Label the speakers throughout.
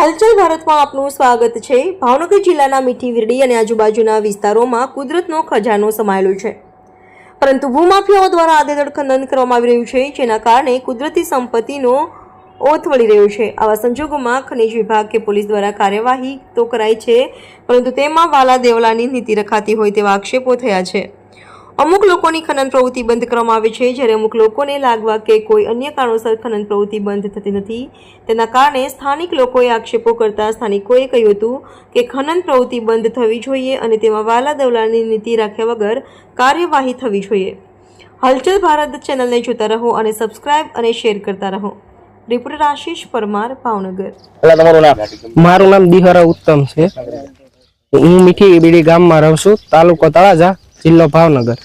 Speaker 1: હલચલ ભારતમાં આપનું સ્વાગત છે। ભાવનગર જિલ્લાના મીઠી વીરડી અને આજુબાજુના વિસ્તારોમાં કુદરતનો ખજાનો સમાયેલો છે, પરંતુ ભૂમાફિયાઓ દ્વારા આડેધડ ખનન કરવામાં આવી રહ્યું છે, જેના કારણે કુદરતી સંપત્તિનો ઓથ વળી રહ્યો છે। આવા સંજોગોમાં ખનિજ વિભાગ કે પોલીસ દ્વારા કાર્યવાહી તો કરાઈ છે, પરંતુ તેમાં વાલા દેવલાની નીતિ રખાતી હોય તેવા આક્ષેપો થયા છે। અમુક લોકોની ખનન પ્રવૃત્તિ બંધ કરવામાં આવે છે, જ્યારે અમુક લોકોને લાગવા કે કોઈ અન્ય કારણોસર ખનન પ્રવૃત્તિ બંધ થતી નથી। તેના કારણે સ્થાનિક લોકોએ આક્ષેપો કરતા સ્થાનિકોએ કહ્યું હતું કે ખનન પ્રવૃત્તિ બંધ થવી જોઈએ અને તેમાં વાલા દવલાની નીતિ રાખ્યા વગર કાર્યવાહી થવી જોઈએ। હલચલ ભારત ચેનલને જોતા રહો અને સબસ્ક્રાઇબ અને શેર કરતા રહો। રિપોર્ટર આશીષ પરમાર, ભાવનગર।
Speaker 2: મારું નામ દિહરા ઉત્તમ છે। હું મીઠી વીડી ગામમાં રહું છું, તાલુકો તળાજા, જિલ્લો ભાવનગર।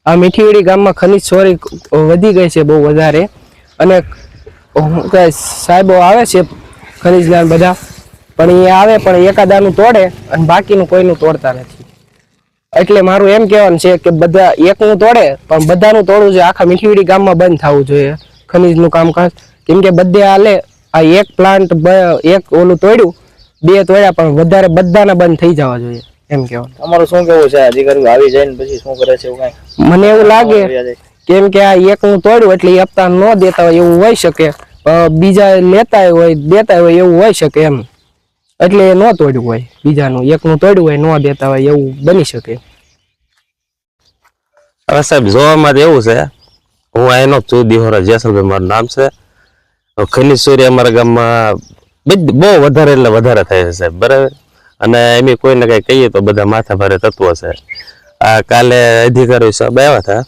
Speaker 2: આ મીઠી વીડી ગામમાં ખનિજ ચોરી વધી ગઈ છે બહુ વધારે, અને સાહેબો આવે છે ખનિજના બધા, પણ એ આવે પણ એકાદાનું તોડે અને બાકીનું કોઈનું તોડતા નથી। એટલે મારું એમ કહેવાનું છે કે બધા એકનું તોડે પણ બધાનું તોડવું જોઈએ। આખા મીઠી વીડી ગામમાં બંધ થવું જોઈએ ખનિજનું કામકાજ, કેમ કે બધે હાલે આ એક પ્લાન્ટ એક ઓલું તોડ્યું, બે તોડ્યા, પણ વધારે બધાને બંધ થઈ જવા જોઈએ એમ કહેવાનું।
Speaker 3: અમારું શું કેવું છે? અધિકારીઓ આવી જાય ને પછી શું કરે છે એવું કઈ?
Speaker 2: મને એવું લાગે કેમ કે આ એકનું તોડ્યું એટલે એ હપ્તા ન દેતા હોય એવું હોઈ શકે, બીજા લેતા હોય દેતા હોય એવું હોઈ શકે એમ, એટલે એ ન તોડ્યું હોય, બીજાનું એકનું તોડ્યું હોય ન દેતા હોય એવું બની શકે।
Speaker 4: હવે સાહેબ જોવામાં એવું છે, હું આનો છું દિહોરા જેસલભાઈ મારું નામ છે। ખનિજ ચોરી અમારા ગામમાં બહુ વધારે એટલે વધારે થાય છે સાહેબ, બરાબર। અને એમ કોઈને કઈ કહીએ તો બધા માથા ભારે તત્વો છે। આ કાલે અધિકારીઓ સાહેબ આવ્યા હતા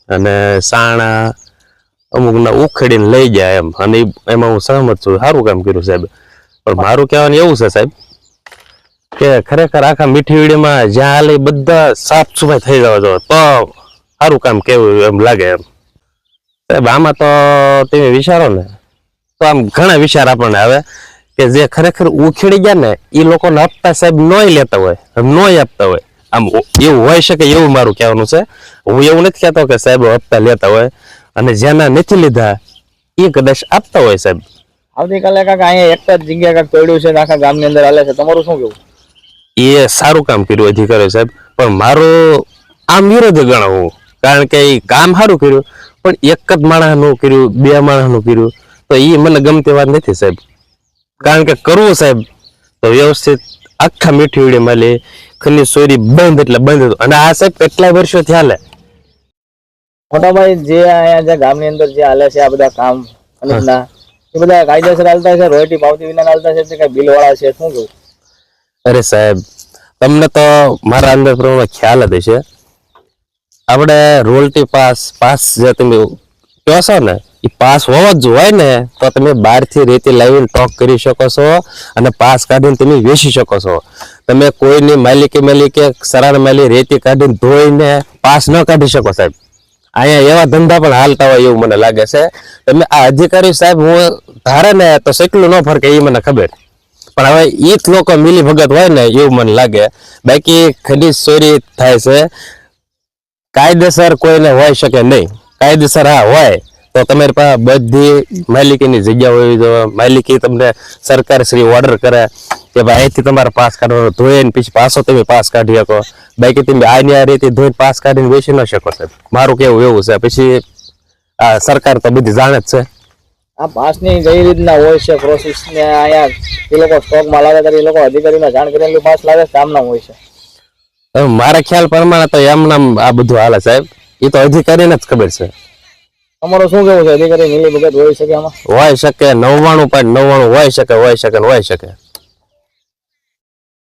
Speaker 4: અને સાણા અમુકના ઉખેડીને લઈ ગયા એમ, અને એમાં હું સહમત છું, સારું કામ કર્યું સાહેબ। પણ મારું કહેવાનું એવું છે સાહેબ કે ખરેખર આખા મીઠી વીડીમાં જ્યાં હાલે બધા સાફ સફાઈ થઈ જવા જોઈએ તો સારું કામ કેવું એમ લાગે એમ સાહેબ। આમાં તો તમે વિચારો ને તો આમ ઘણા વિચાર આપણને આવે કે જે ખરેખર ઉખેડી ગયા ને એ લોકોને હપ્તા સાહેબ નોય લેતા હોય, નોય આપતા હોય, આમ એવું હોય શકે એવું મારું કહેવાનું છે। હું એવું નથી કહેતો કે સાહેબ હપ્તા લેતા હોય, અને જેના નથી લીધા એ કદાચ આપતા હોય સાહેબ।
Speaker 3: આવતીકાલે કાકા અહીંયા એક જ જગ્યા કાંક તોડ્યું છે આખા ગામની અંદર હાલે છે, તમારું શું કેવું?
Speaker 4: એ સારું કામ કર્યું અધિકારીઓ સાહેબ, પણ મારું આમ વિરોધ ગણાવું, કારણ કે એ કામ સારું કર્યું પણ એક જ માણસનું કર્યું, બે માણસનું કર્યું, તો એ મને ગમતી વાત નથી સાહેબ। કારણ કે કરવું સાહેબ તો વ્યવસ્થિત આખા મીઠી વીડીમાં લે ખનિજ ચોરી બંધ એટલે બંધ, અને આ સાહેબ કેટલાય વર્ષોથી હાલે।
Speaker 3: મોટાભાઈ જે અહીંયા જે ગામની અંદર જે હાલે છે આ બધા કામ ખનિજના, એ બધા કાયદેસર હાલતા છે, રોયલ્ટી પાવતી વિના હાલતા છે, કઈ બિલ વાળા છે, શું કેવું?
Speaker 4: અરે સાહેબ તમને તો મારા અંદર પ્રમાણે ખ્યાલ જ હશે, આપણે રોયલ્ટી પાસ જે તમે કહો છો ને એ પાસ હોવો જ હોય ને તો તમે બહારથી રેતી લાવીને ટોક કરી શકો છો અને પાસ કાઢીને તમે વેચી શકો છો। તમે કોઈની માલિકે સરાર માલી રેતી કાઢીને ધોઈને પાસ ન કાઢી શકો સાહેબ। અહીંયા એવા ધંધા પણ હાલતા હોય એવું મને લાગે છે। તમે આ અધિકારી સાહેબ હું ધારે ને તો કેટલું ન ફરકે એ મને ખબર, પણ હવે એ જ લોકો મિલી ભગત હોય ને એવું મને લાગે। બાકી ખનિજ ચોરી થાય છે કાયદેસર કોઈને હોય શકે નહીં, કાયદેસર હા હોય તો તમારી પાસે બધી માલિકીની જગ્યા હોવી જોઈએ, માલિકી તમને સરકાર શ્રી ઓર્ડર કરે કે ભાઈ અહીંથી તમારે પાસ કાઢવાનો, ધોઈને પછી પાછો તમે પાસ કાઢી શકો। બાકી તમે આની આ રીતે ધોઈને પાસ કાઢીને વેચી ન શકો સાહેબ, મારું કેવું એવું છે। પછી આ સરકાર તો બધી જાણે જ છે।
Speaker 3: આ પાસની કઈ રીતના હોય છે પ્રોસેસ ને? અહીંયા એ લોકો સ્ટોકમાં લાવે ત્યારે એ લોકો અધિકારીને જાણ કરીને પાસ લાવે, કામના હોય છે?
Speaker 4: મારા ખ્યાલ પ્રમાણે તો એમ નામ આ બધું હાલે સાહેબ, એ તો અધિકારીને જ ખબર છે।
Speaker 3: તમારું શું કેવું છે? અધિકારી મિલી ભગત હોય શકે આમાં?
Speaker 4: હોય શકે, 99.99 હોય શકે, હોય શકે, હોય શકે।